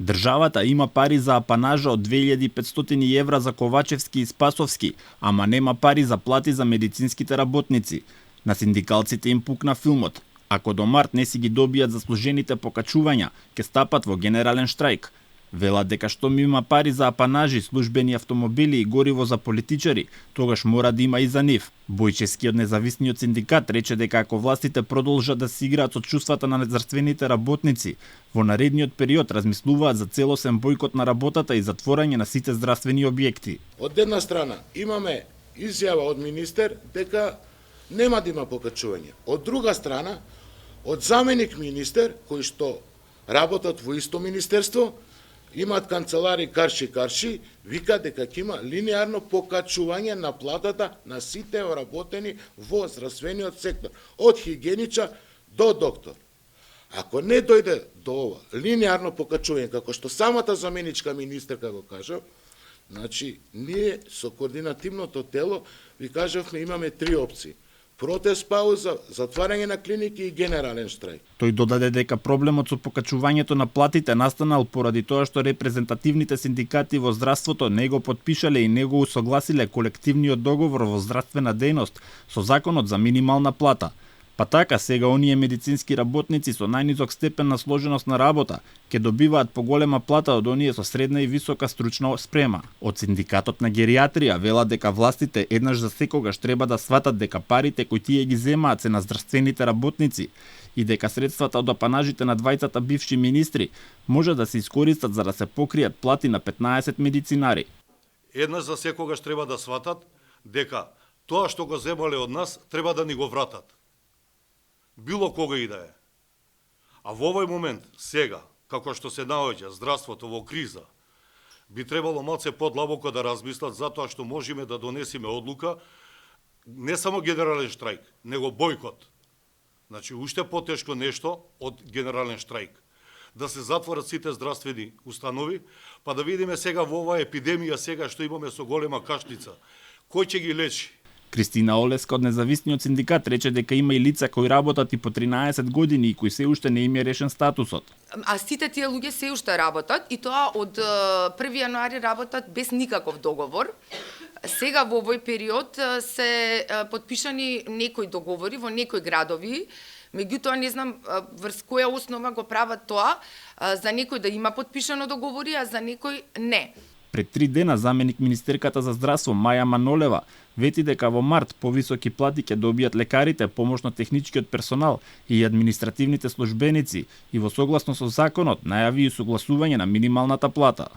Државата има пари за апанажа од 2500 евра за Ковачевски и Спасовски, ама нема пари за плати за медицинските работници. На синдикалците им пукна филмот. Ако до март не си ги добијат заслужените покачувања, ќе стапат во генерален штрајк. Велат дека штом има пари за апанажи, службени автомобили и гориво за политичари, тогаш мора да има и за нив. Бојчевски од независниот синдикат рече дека ако властите продолжат да си играат со чувствата на здравствените работници, во наредниот период размислуваат за целосен бојкот на работата и затворање на сите здравствени објекти. Од една страна имаме изјава од министер дека нема да има покачување. Од друга страна, од заменик министер кои што работат во исто министерство, имаат канцелари карши, вика дека ќе има линеарно покачување на платата на сите вработени во здравствениот сектор, од хигиеничар до доктор. Ако не дојде до ова линеарно покачување, како што самата заменичка министерка го кажа, значи ние со координативното тело ви кажавме имаме три опции: протест пауза, затварање на клиники и генерален штрајк. Тој додаде дека проблемот со покачувањето на платите настанал поради тоа што репрезентативните синдикати во здравството не го подпишале и не го усогласиле колективниот договор во здравствена дејност со законот за минимална плата. Па така, сега оние медицински работници со најнизок степен на сложеност на работа ќе добиваат поголема плата од оние со средна и висока стручна спрема. Од синдикатот на гериатрија велат дека властите еднаш за секогаш треба да сватат дека парите кои тие ги земаат се на здравствените работници и дека средствата од апанажите на двајцата бивши министри може да се искористат за да се покријат плати на 15 медицинари. Еднаш за секогаш треба да сватат дека тоа што го земале од нас треба да ни го вратат. Било кога и да е. А во овој момент, сега, како што се наоѓа здравството во криза, би требало малце подлабоко да размислат за тоа што можеме да донесеме одлука, не само генерален штрајк, него бојкот. Значи, уште потешко нешто од генерален штрајк. Да се затворат сите здравствени установи, па да видиме сега во оваа епидемија сега што имаме со голема кашлица. Кој ќе ги лечи? Кристина Олеска од независниот синдикат рече дека има и лица кои работат и по 13 години и кои се уште не им е решен статусот. А сите тие луѓе се уште работат и тоа од 1 јануари работат без никаков договор. Сега во овој период се подпишани некои договори во некои градови, меѓутоа не знам врз која основа го прават тоа, за некој да има подпишано договори, а за некој не. Пред 3 дена заменик министерката за здравство Маја Манолева вети дека во март повисоки плати ќе добијат лекарите, помошно-техничкиот персонал и административните службеници и во согласно со законот најави и согласување на минималната плата.